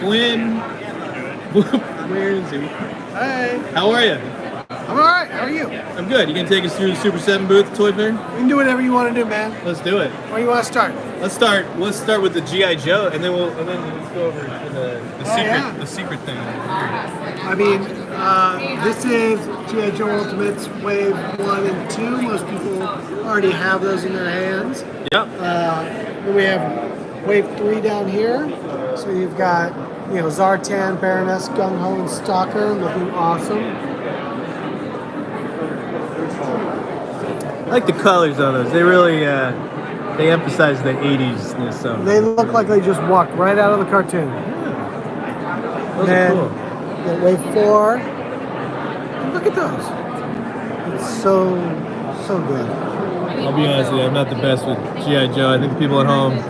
Flynn. Where is he? Hey. How are you? I'm alright. How are you? I'm good. You can take us through the Super7 booth at Toyfair? You can do whatever you want to do, man. Let's do it. Where do you want to start? Let's start with the G.I. Joe, and then let's go over to the secret thing. I mean, this is G.I. Joe Ultimates Wave 1 and 2. Most people already have those in their hands. Yep. Then we have Wave 3 down here. So you've got, Zartan, Baroness, Gung Ho, and Stalker looking awesome. I like the colors on those. They really they emphasize the 80s-ness of them. They look like they just walked right out of the cartoon. Those are cool. Then Wave 4. Look at those. It's so good. I'll be honest with you, I'm not the best with G.I. Joe. I think the people at home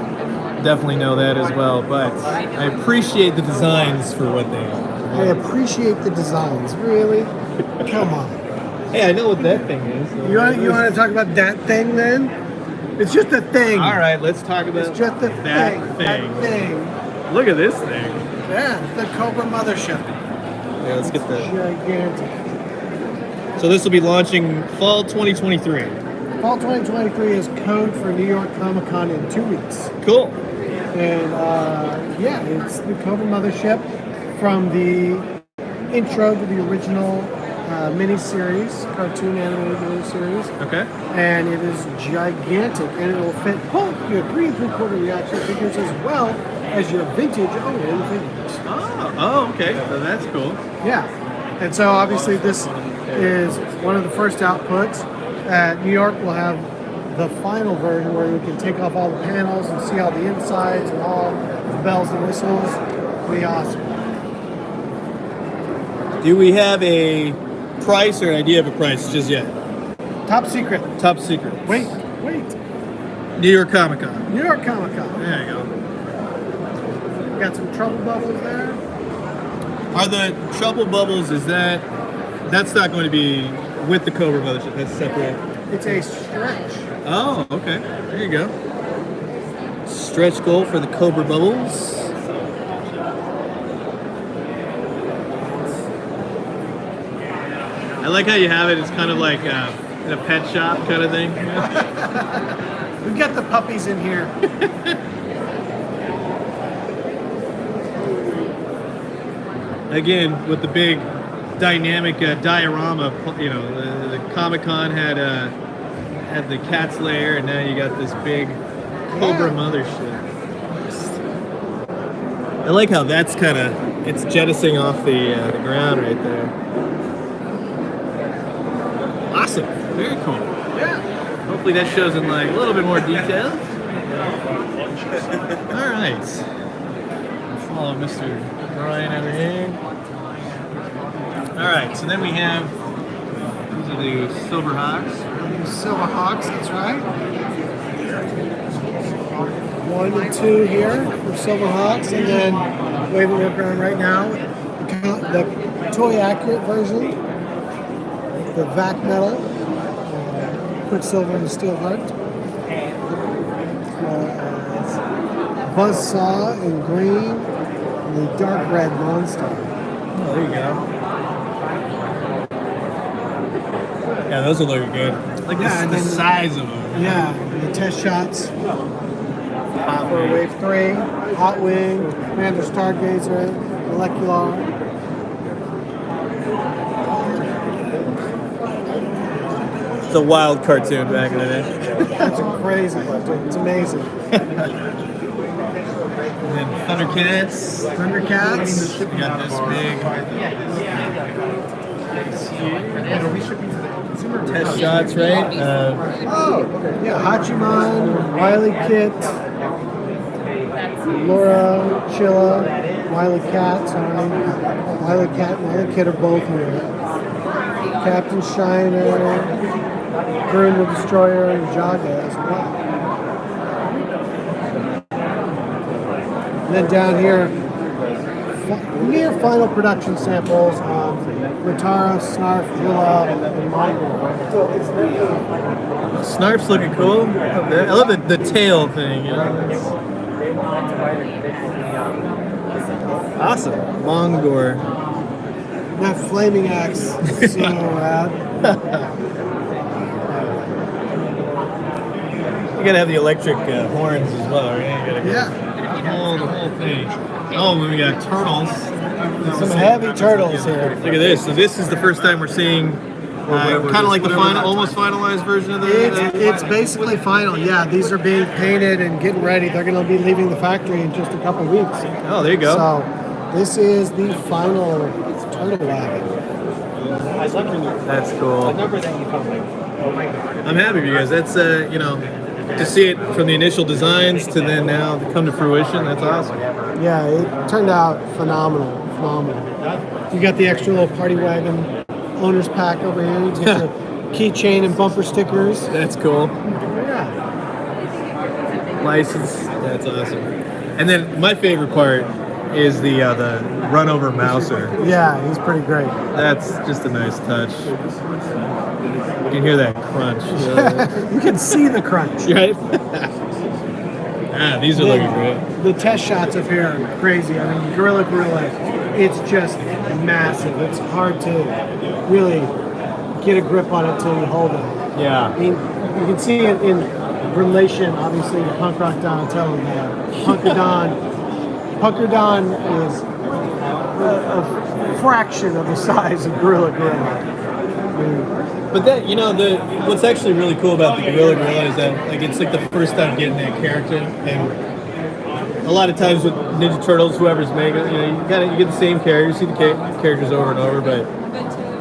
definitely know that as well, but I appreciate the designs for what they are. I appreciate the designs. Really? Come on. Hey, I know what that thing is. You want to talk about that thing then? It's just a thing. All right, let's talk about it's just that thing. That thing. Look at this thing. Yeah, it's the Cobra Mothership. Yeah, let's get that. Gigantic. So this will be launching fall 2023. Fall 2023 is code for New York Comic Con in 2 weeks. Cool. And it's the Cobra Mothership from the intro to the original miniseries, cartoon animated miniseries. Okay. And it is gigantic, and it will fit both your 3 3/4 reaction figures as well as your vintage ON figures. Oh, okay. So that's cool. Yeah. And so obviously this is one of the first outputs. New York will have the final version where you can take off all the panels and see all the insides and all the bells and whistles. It'll be awesome. Do we have a price or an idea of a price just yet? Top secret. Top secret. Wait. New York Comic Con. New York Comic Con. There you go. Got some trouble bubbles there. Are the trouble bubbles, that's not going to be with the Cobra Mothership, that's separate? It's a stretch. Oh, okay. There you go. Stretch goal for the Cobra bubbles. I like how you have it. It's kind of like in a pet shop kind of thing. We've got the puppies in here. Again, with the big dynamic diorama, the Comic-Con had the cat's lair, and now you got this big Cobra Mothership. I like how that's it's jettisoning off the ground right there. Awesome. Very cool. Yeah. Hopefully that shows in a little bit more detail. All right. Follow Mr. Bryan over here. All right. So then we have these are the Silver Hawks. Silver Hawks. That's right. 1 and 2 here for Silver Hawks, and then wave we're working on right now, the toy accurate version. The vac metal, Quicksilver and the Steel Heart. Buzzsaw in green, and the dark red monster. Oh, there you go. Yeah, those are looking good. The size of them. Yeah, the test shots for Wave 3, Hot Wing, Commander Stargazer, Molecular. It's a wild cartoon back in the day. That's a crazy cartoon. It's amazing. And then Thundercats. We got this big test shots, right? Hachiman, Wily Kit, Laura, Chilla, Wily Cat, Wily Cat and Wily Kit are both here. Captain Shiner, Gurren the Destroyer, and Jaga as well. And then down here, near final production samples of Ritara, Snarf, Jilla, and Mongol. Snarf's looking cool. I love the tail thing, Awesome. Mongor. That flaming axe, so rad. You gotta have the electric horns as well, right? You gotta Yeah. the whole thing. Oh, we got turtles. Some heavy turtles here. Look at this. So this is the first time we're seeing kind of like the final, almost finalized version of the. It's basically final. Yeah, these are being painted and getting ready. They're going to be leaving the factory in just a couple weeks. Oh, there you go. So this is the final turtle wagon. That's cool. I'm happy for you guys. That's you know, to see it from the initial designs to then now to come to fruition. That's awesome. Yeah, it turned out phenomenal. You got the extra little party wagon owner's pack over here. You get the keychain and bumper stickers. That's cool. Yeah. License. That's awesome. And then my favorite part is the run over mouser. Yeah, he's pretty great. That's just a nice touch. You can hear that crunch. You can see the crunch. Right? These are looking great. The test shots up here are crazy. I mean, Gorilla, it's just massive. It's hard to really get a grip on it until you hold it. Yeah. I mean, you can see it in relation, obviously, to Punk Rock Donatello. Punker Don is a fraction of the size of Gorilla. But that, you know, what's actually really cool about the Gorilla is that like it's like the first time getting that character, and a lot of times with Ninja Turtles, whoever's making it, you know, you get the same character, you see the characters over and over, but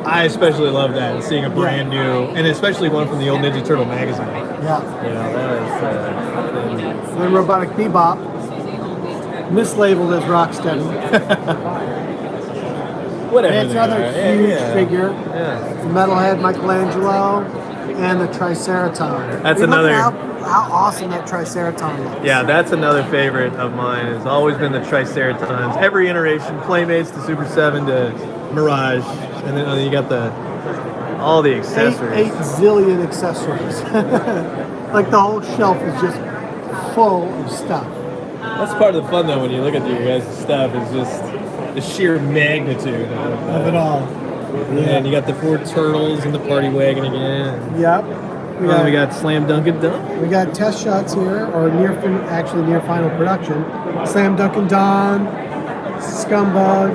I especially love that, and seeing a brand new, and especially one from the old Ninja Turtle magazine. Yeah. You know, that is. Then Robotic Bebop, mislabeled as Rocksteady. Whatever. It's another huge figure. Yeah. The Metalhead Michelangelo and the Triceraton. That's Look another. How awesome that Triceraton looks. Yeah, that's another favorite of mine. It's always been the Triceratons. Every iteration, Playmates to Super 7 to Mirage, and then you got all the accessories. 8 zillion accessories. Like the whole shelf is just full of stuff. That's part of the fun though when you look at your guys' stuff is just the sheer magnitude Of it all. And you got the 4 turtles and the party wagon again. Yep. We got Slam Dunk and Dunk. We got test shots here, or near final production. Slam Dunk and Don, Scumbug,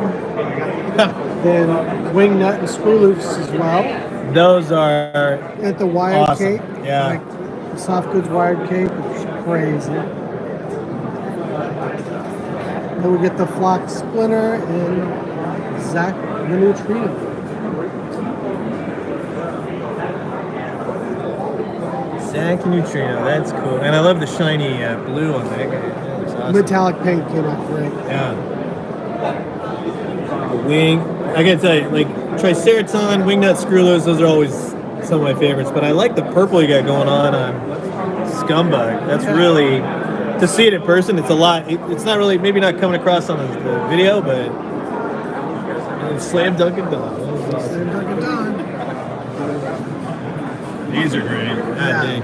then Wingnut and Screw Loose as well. Those are At the wired awesome. cape. Yeah. Like the soft goods wired cape. It's crazy. Then we get the Flock Splinter and Zach the Neutrino. Zach Neutrino. That's cool. And I love the shiny blue on that guy. That looks awesome. Metallic paint came out great. Yeah. The wing. I gotta tell you, like Triceraton, Wingnut, Screwloose, those are always some of my favorites. But I like the purple you got going on Scumbug. That's really, to see it in person, it's a lot. It's not really, maybe not coming across on the video, but Slam Dunk and Dunk. Slam Dunk and Don. These are great. God dang.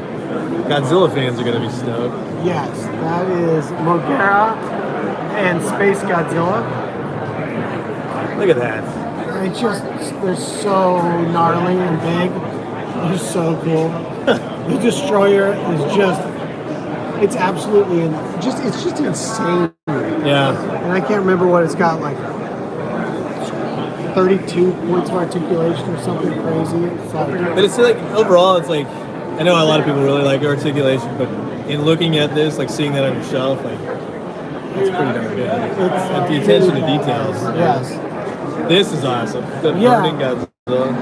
Godzilla fans are gonna be stoked. Yes, that is Mogera and Space Godzilla. Look at that. It's just, they're so gnarly and big. They're so cool. The Destroyer is just, it's absolutely, it's just insane. Yeah. And I can't remember what it's got, like 32 points of articulation or something crazy. It's like, But it's like, overall, it's like, I know a lot of people really like articulation, but in looking at this, like seeing that on your shelf, like, it's pretty darn good. It's the attention to details. Yes. This is awesome. The burning Godzilla.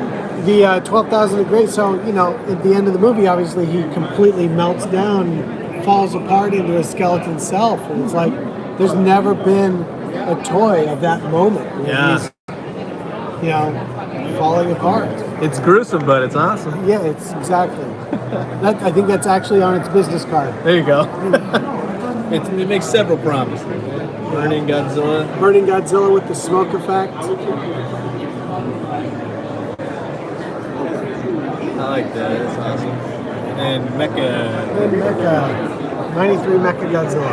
The 12,000 degrees. So, you know, at the end of the movie, obviously, he completely melts down, falls apart into his skeleton self. And it's like, there's never been a toy of that moment. Yeah. He's, you know, falling apart. It's gruesome, but it's awesome. Yeah, it's exactly. I think that's actually on its business card. There you go. It makes several promises. Burning Godzilla. Burning Godzilla with the smoke effect. I like that. That's awesome. And Mecha. And Mecha. 93 Mecha Godzilla.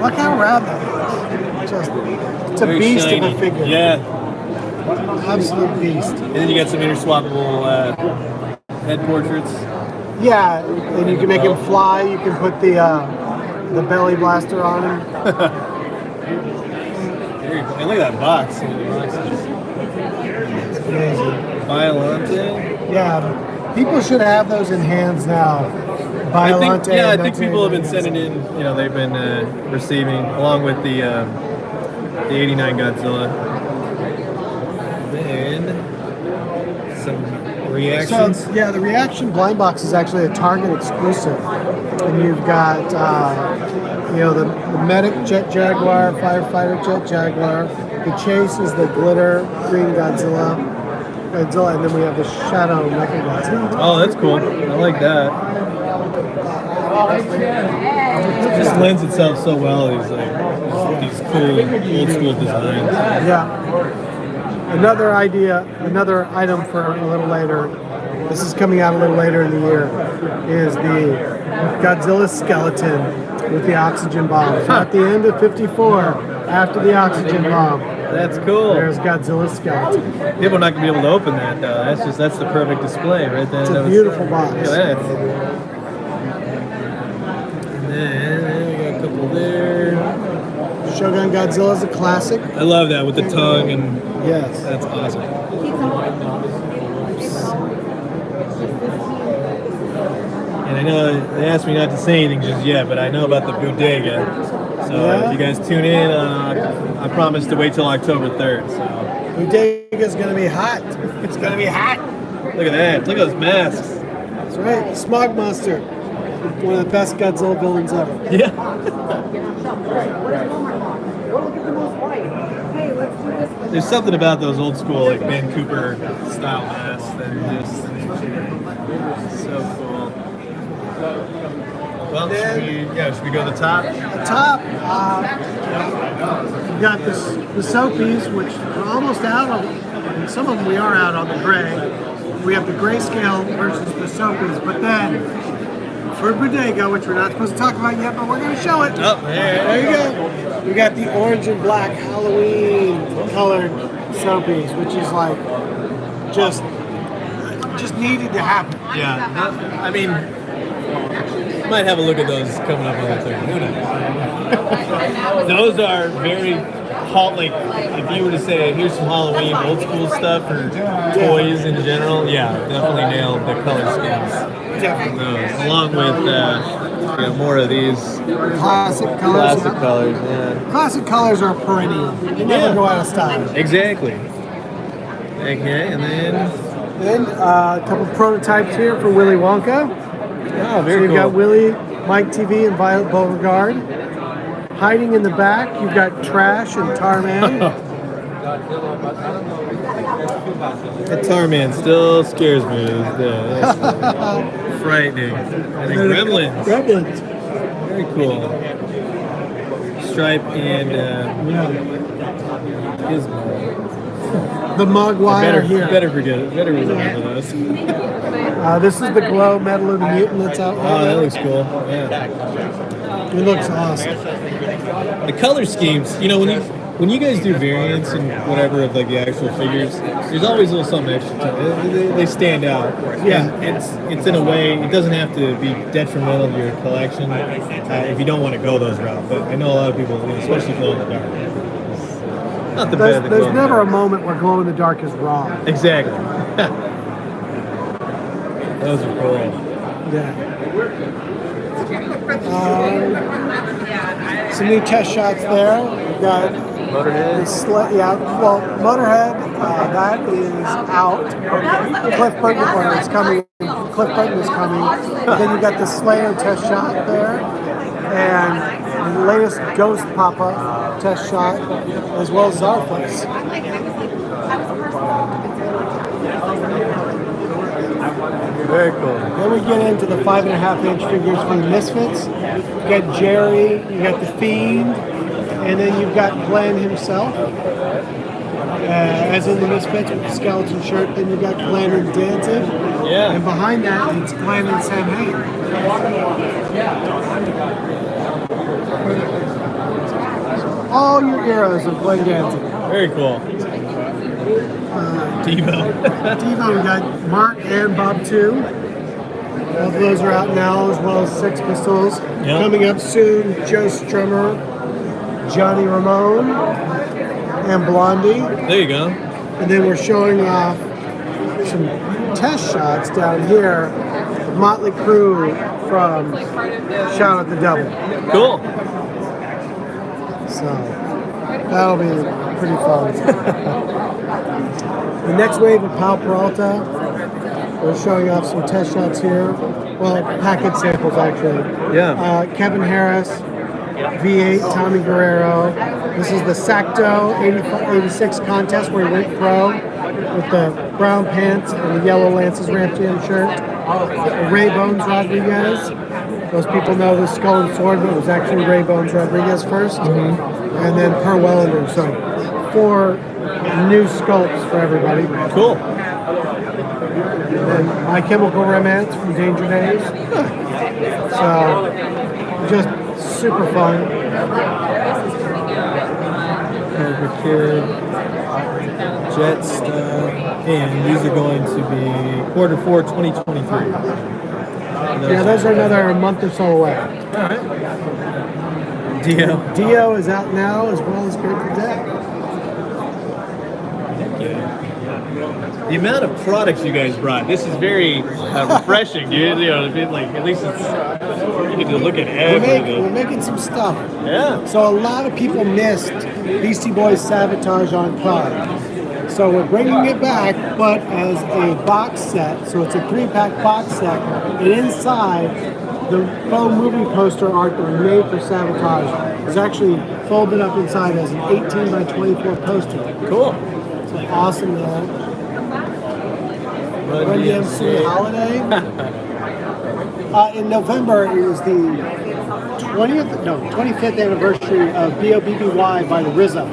Look how rad that is. Just, it's a Very beast shiny. of a figure. Yeah. Absolute beast. And then you got some interswappable head portraits. Yeah, and you can make him fly. You can put the belly blaster on him. Very cool. And look at that box. It's amazing. Violante. Yeah, people should have those in hands now. I think, Violante. yeah, I and think that's people have been it. sending in. You know, they've been receiving along with the '89 Godzilla. And some reactions. So, yeah, the reaction blind box is actually a Target exclusive, and you've got the medic Jet Jaguar, firefighter Jet Jaguar. The chase is the glitter green Godzilla, and then we have the shadow Mecha Godzilla. Oh, that's cool. I like that. It just lends itself so well. These cool old school designs. Yeah. Another item for a little later. This is coming out a little later in the year. Is the Godzilla skeleton with the oxygen bomb. So at the end of '54, after the oxygen bomb, That's cool. there's Godzilla's skeleton. People are not gonna be able to open that though. That's the perfect display right there. It's a beautiful box. Look at that. And then we got a couple there. Shogun Godzilla is a classic. I love that with the tongue and Yes. that's awesome. And I know they asked me not to say anything just yet, but I know about the bodega. So if you guys tune in, I promise to wait till October 3rd. So Bodega's gonna be hot. It's gonna be hot. look at that. Look at those masks. That's right. Smog Monster. One of the best Godzilla villains ever. Yeah. There's something about those old school like Ben Cooper style masks that are just so cool. Well, should we go to the top? The top, you got the Soapies, which we're almost out of. And some of them we are out on the gray. We have the grayscale versus the Soapies, but then for Bodega, which we're not supposed to talk about yet, but we're going to show it. Oh, There you go. We got the orange and black Halloween colored Soapies, which is like just needed to happen. Yeah. I mean, might have a look at those coming up on the 3rd. Who knows? Those are very like if you were to say here's some Halloween old school stuff or toys in general, yeah, definitely nailed the color schemes. Definitely. Those, along with more of these Classic colors. classic colors. Yeah. Classic colors are perennial. They never go out of style. Exactly. Okay, and then A couple prototypes here for Willy Wonka. oh, So very you've cool. got Willy, Mike TV, and Violet Beauregard. Hiding in the back, you've got Trash and Tarman. That Tarman still scares me. That's frightening. And the Gremlins. Gremlins. Very cool. Stripe and Gizmo. The Mogwai here. Better remember those. This is the Glow Medal of the Mutant that's out right Oh, that now. looks cool. Yeah. It looks awesome. The color schemes, when you guys do variants and whatever of like the actual figures, there's always a little something extra to it. They stand out. Yeah. And it's in a way, it doesn't have to be detrimental to your collection if you don't want to go those routes. But I know a lot of people, especially glow in the dark. Not the best. There's never a moment where Glow in the Dark is wrong. Exactly. Those are cool. Yeah. Some new test shots there. We've got Motorhead. Motorhead, that is out. Cliff Burton is coming. Cliff Burton is coming. Then you got the Slayer test shot there, and the latest Ghost pop-up test shot, as well as Zarfus. Very cool. Then we get into the 5.5-inch figures for the Misfits. You got Jerry, you got the Fiend, and then you've got Glenn himself, as in the Misfits with the skeleton shirt. Then you've got Glenn and Danzig. Yeah. And behind that, it's Glenn and Sam Hain. all your heroes of Glenn Gansey. Very cool. Devo. Devo, we got Mark and Bob 2. Both of those are out now, as well as Sex Pistols. Yep. Coming up soon, Joe Strummer, Johnny Ramone, and Blondie. There you go. And then we're showing off some test shots down here. Motley Crue from Shout at the Devil. Cool. So that'll be pretty fun. The next wave of Pal Peralta. We're showing off some test shots here. Well, package samples actually. Yeah. Kevin Harris, V8, Tommy Guerrero. This is the Sacto 86 contest where he went pro with the brown pants and the yellow Lance's Ramp Jam shirt. Ray Bones Rodriguez. Most people know the Skull and Sword, but it was actually Ray Bones Rodriguez first. And then Per Wellender. So 4 new sculpts for everybody. Cool. And My Chemical Romance from Danger Days. So just super fun. Cobra Kid, Jetsta, and these are going to be Q4 2023. Yeah, those are another month or so away. All right. Dio is out now, as well as Grateful Dead. The amount of products you guys brought, this is very refreshing, dude. You know, like at least it's you get to look at everything. We're making some stuff. Yeah. So a lot of people missed Beastie Boys Sabotage on Pride. So we're bringing it back, but as a box set. So it's a 3-pack box set. And inside, the faux movie poster art that we made for Sabotage is actually folded up inside as an 18 by 24 poster. Cool. So awesome, man. Run DMC Holiday. In November is the 25th anniversary of B.O.B.B.Y. by the RZA.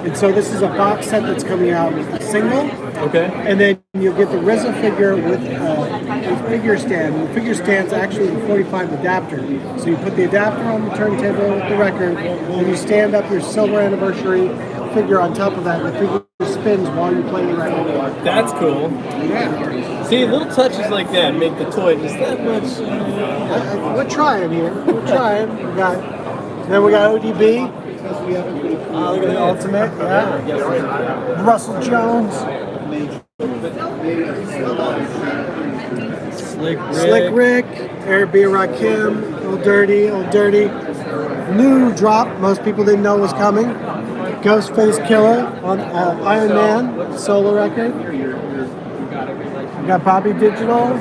And so this is a box set that's coming out with a single. Okay. And then you'll get the RZA figure with a figure stand. The figure stand's actually a 45 adapter. So you put the adapter on the turntable with the record, and you stand up your silver anniversary figure on top of that, and the figure spins while you play the record. That's cool. Yeah. See, little touches like that make the toy just that much. We're trying here. We're trying. Then we got ODB. Oh, look at that. Ultimate. Yeah. Russell Jones. Slick Rick. Eric B. Rakim. Old Dirty. New drop. Most people didn't know was coming. Ghostface Killer on Iron Man solo record. We got Bobby Digital.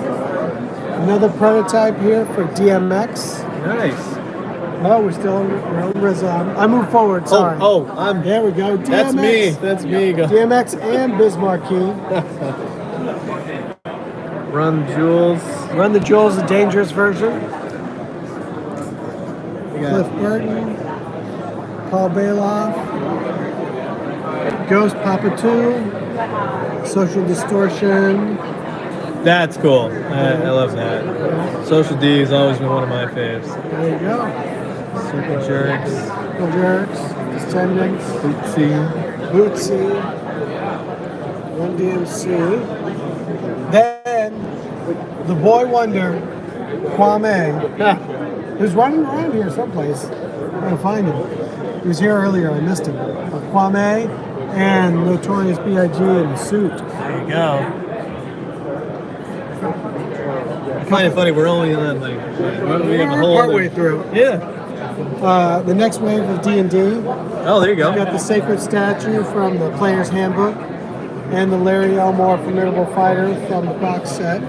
Another prototype here for DMX. Nice. Oh, we're on RZA. I moved forward. Sorry. There we go. DMX. That's me. Go. DMX and Biz Markie. Run the Jewels, the dangerous version. Cliff Burton. Paul Bailoff. Ghost Papa 2. Social Distortion. That's cool. I love that. Social D has always been one of my faves. There you go. Circle Jerks. Descendants. Bootsy. Run DMC. Then, the boy wonder, Kwame, who's running around here someplace. I'm going to find him. He was here earlier. I missed him. Kwame and Notorious B.I.G. in a suit. There you go. I find it funny, we're only on we have a whole partway through. Yeah. The next wave of D&D. Oh, there you go. We got the Sacred Statue from the Player's Handbook and the Larry Elmore Formidable Fighter from the box set.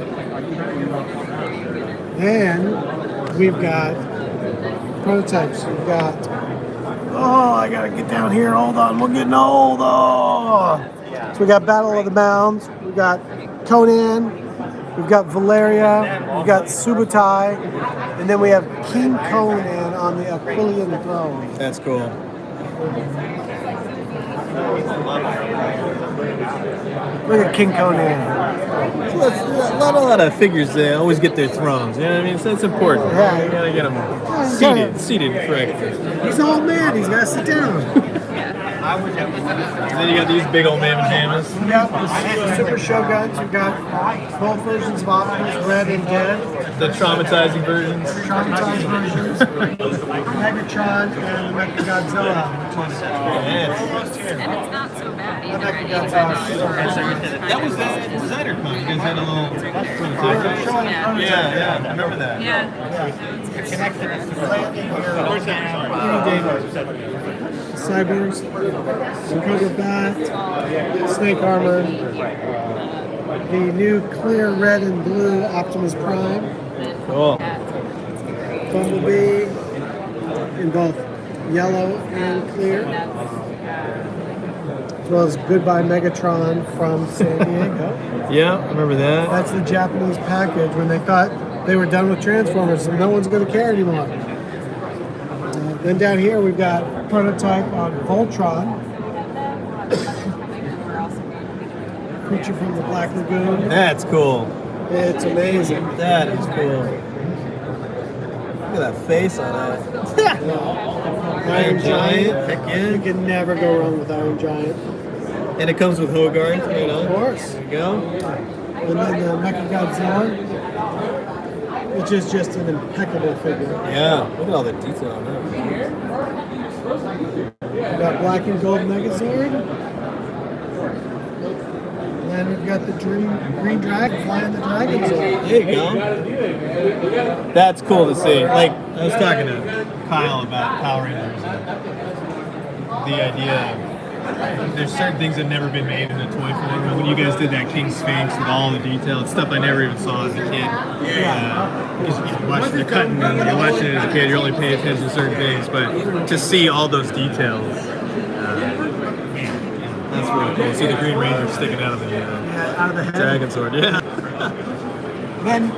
And we've got prototypes. We've got, I gotta get down here. Hold on, we're getting old. So we got Battle of the Mounds. We got Conan. We've got Valeria, we've got Subutai, and then we have King Conan on the Aquilian throne. That's cool. Look at King Conan. So a lot of figures always get their thrones. You know what I mean? So it's important. Yeah. You gotta get them seated correctly. He's an old man. He's got to sit down. And then you got these big old mammoth hammers. Yep, the Super Shoguns. We've got both versions of Optimus, Red and Dead. The traumatizing versions. Traumatized versions. Megatron and Mechagodzilla. And it's not so bad either. That was that designer con. You guys had a little prototype. Yeah, I remember that. Cyborgs, Cobra Bat, Snake Armor, the new clear red and blue Optimus Prime, Cool. Bumblebee in both yellow and clear, as well as Goodbye Megatron from San Diego. Yeah, I remember that. That's the Japanese package when they thought they were done with Transformers and no one's going to care anymore. Then down here we've got a prototype on Voltron, creature from the Black Lagoon. That's cool. It's amazing. That is cool. Look at that face on that. Iron Giant. Heck You yeah. can never go wrong with Iron Giant. And it comes with Hogarth, right Of on. course. There you go. And then the Mechagodzilla, which is just an impeccable figure. Yeah, look at all the detail on that. We've got Black and Gold Megazord. And then we've got the Green Dragon flying the Dragon Zord. There you go. That's cool to see. Like, I was talking to Kyle about Power Rangers. And the idea of there's certain things that have never been made in a toy form. When you guys did that King Sphinx with all the detail, it's stuff I never even saw as a kid. You're watching the cutting and you're watching it as a kid, you're only paying attention to certain things, but to see all those details, that's really cool. See the Green Ranger sticking out of the Out of the head. Dragon Sword, yeah. Then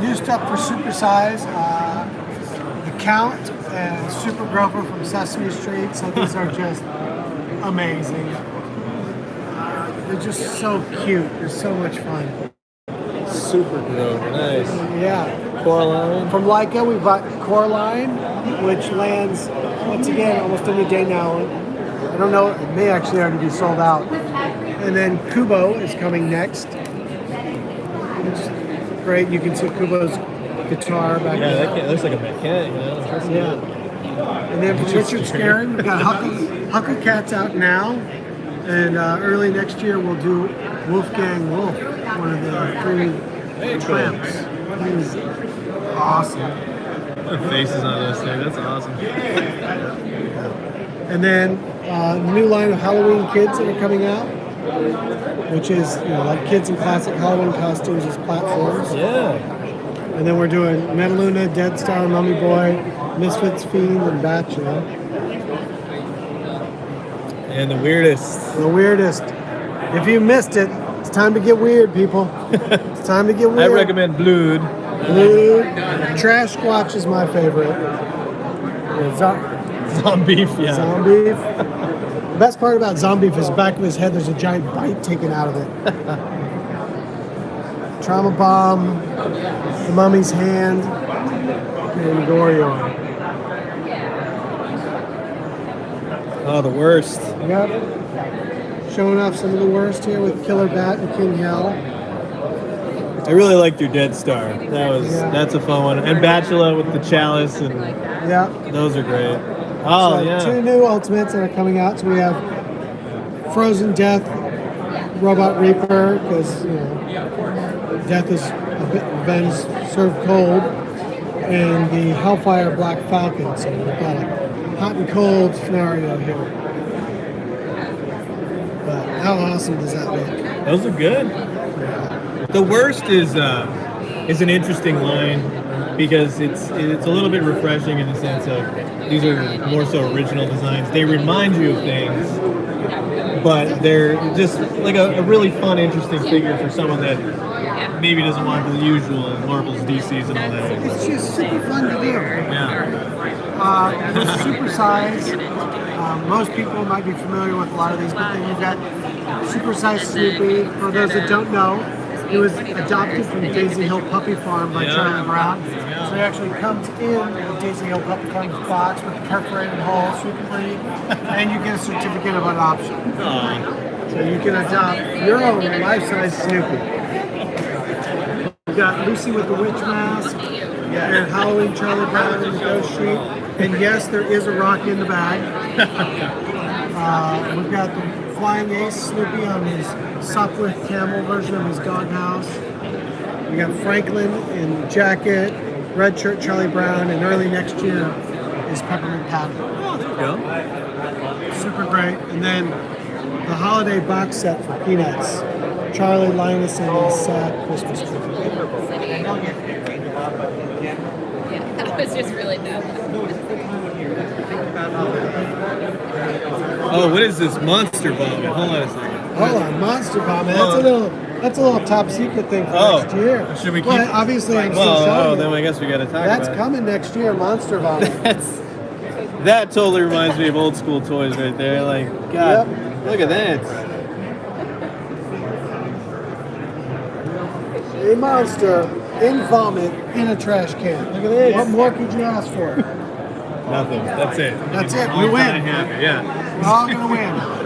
new stuff for Supersize, the Count and Super Grover from Sesame Street. So these are just amazing. They're just so cute. They're so much fun. Super Grover, nice. Yeah. Coraline. From Leica, we've got Coraline, which lands once again almost any day now. I don't know, it may actually already be sold out. And then Kubo is coming next. Which is great. You can see Kubo's guitar back Yeah, there. that looks like a mechanic, you know? That's Yeah. And then from Richard Scarron, we've got Hucker Cats out now. And early next year, we'll do Wolfgang Wolf, one of the three tramps. He's awesome. What faces on this thing, that's awesome. And then the new line of Halloween kids that are coming out, which is like kids in classic Halloween costumes as platforms. Yeah. And then we're doing Metaluna, Dead Star, Mummy Boy, Misfits, Fiend, and Bachelor. And the weirdest. The weirdest. If you missed it, it's time to get weird, people. It's time to get I weird. recommend Blued. Blue. Trash Squatch is my favorite. Zombie, yeah. Zombie. The best part about Zombie is the back of his head, there's a giant bite taken out of it. Trauma Bomb, the Mummy's Hand, and Gorion. Oh, the worst. Yep. Showing off some of the worst here with Killer Bat and King Hell. I really liked your Dead Star. That's a fun one. And Bachelor with the chalice, and Yeah. those are great. Oh, So yeah. 2 new Ultimates that are coming out. So we have Frozen Death, Robot Reaper, because Death is a bit revenge served cold, and the Hellfire Black Falcon. So we've got a hot and cold scenario here. But how awesome does that look? Those are good. The worst is an interesting line because it's a little bit refreshing in the sense of these are more so original designs. They remind you of things, but they're just like a really fun, interesting figure for someone that maybe doesn't want the usual Marvel's, DCs, and all that. It's just super fun to do. Yeah. Super Size. Most people might be familiar with a lot of these, but then you've got Super Size Snoopy. For those that don't know, he was adopted from Daisy Hill Puppy Farm by Charlie Brown. So So it actually comes in the Disney Old Comics box with the perforated hole, super pretty, and you get a certificate of adoption. Aw. So you can adopt your own life-size Snoopy. We've got Lucy with the witch mask, and Halloween Charlie Brown in the Ghost Street, and yes, there is a rock in the bag. We've got the Flying Ace Snoopy on his Sopwith Camel version of his doghouse. We got Franklin in jacket, red shirt Charlie Brown, and early next year is Peppermint Patty. Oh, there you go. Super great. And then the holiday box set for Peanuts. Charlie, Linus, and his sad Christmas tree. Yeah, that was just really bad. Oh, what is this monster vomit? Hold on a second. Hold on, Monster Bomb. That's a little top secret thing for next year. Should we keep? Well, obviously, I'm still Well, showing then you. I guess we got to talk That's about coming next year, Monster Bomb. it. That totally reminds me of old school toys right there. Like, God, look at that. A monster in vomit in a trash can. Look at this. What more could you ask for? Nothing. That's it. That's it. All We win. kinda happy. Yeah. We're all gonna win.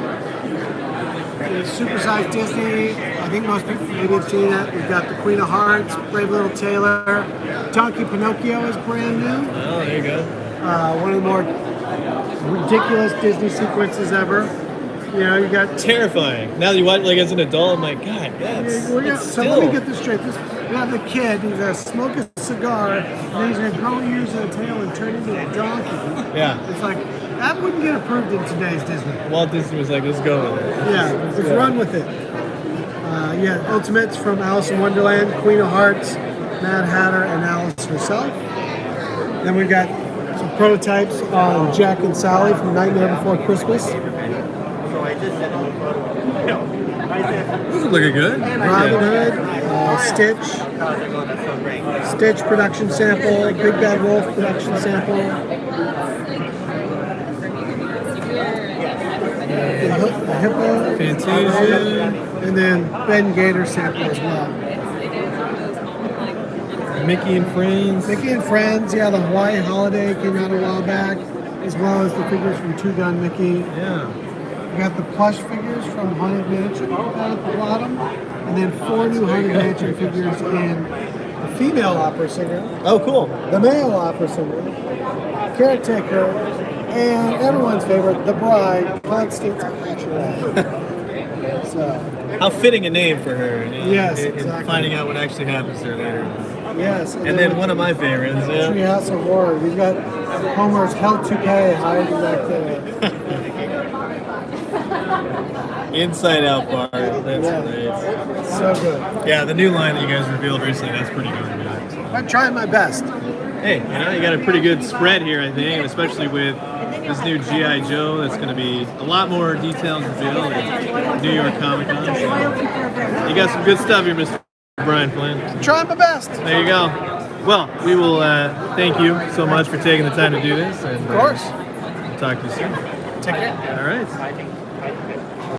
It's Supersized Disney. I think most people maybe have seen it. We've got the Queen of Hearts, Brave Little Tailor, Donkey Pinocchio is brand new. Oh, there you go. One of the more ridiculous Disney sequences ever. You know, you got Terrifying. Now that you watch like as an adult, I'm like, God, that's so let me get this straight. We have the kid, he's gonna smoke a cigar, and then he's gonna grow ears and a tail and turn into a donkey. Yeah. It's like, that wouldn't get approved in today's Disney. Walt Disney was like, let's go with it. Yeah, let's run with it. Ultimates from Alice in Wonderland, Queen of Hearts, Mad Hatter, and Alice herself. Then we've got some prototypes on Jack and Sally from Nightmare Before Christmas. This is looking good. Robin Hood, Stitch, Stitch production sample, Big Bad Wolf production sample, the Hippo, Fantasia. and then Ben Gator sample as well. Mickey and Friends. Mickey and Friends, yeah, the Hawaii Holiday came out a while back, as well as the figures from Two Gun Mickey. Yeah. We got the plush figures from Haunted Mansion down at the bottom, and then 4 new Haunted Mansion figures in the female opera singer, Oh, cool. the male opera singer, caretaker, and everyone's favorite, the bride, Constance Hatchaway. So, How fitting a name for her. Yes, and exactly. finding out what actually happens to her later. yes. And then one of my favorites. Yeah. Treehouse of Horror. We've got Homer's Hell to Pay hiding back there. Inside Out bar. That's Yeah. great. So good. Yeah, the new line that you guys revealed recently, that's pretty good. I'm trying my best. Hey, you got a pretty good spread here, I think, and especially with this new G.I. Joe, that's going to be a lot more details revealed at New York Comic Con. So you got some good stuff here, Mr. Bryan Flynn. Trying my best. There you go. Well, we will thank you so much for taking the time to do this. And, Of course. talk to you soon. Take care. All right.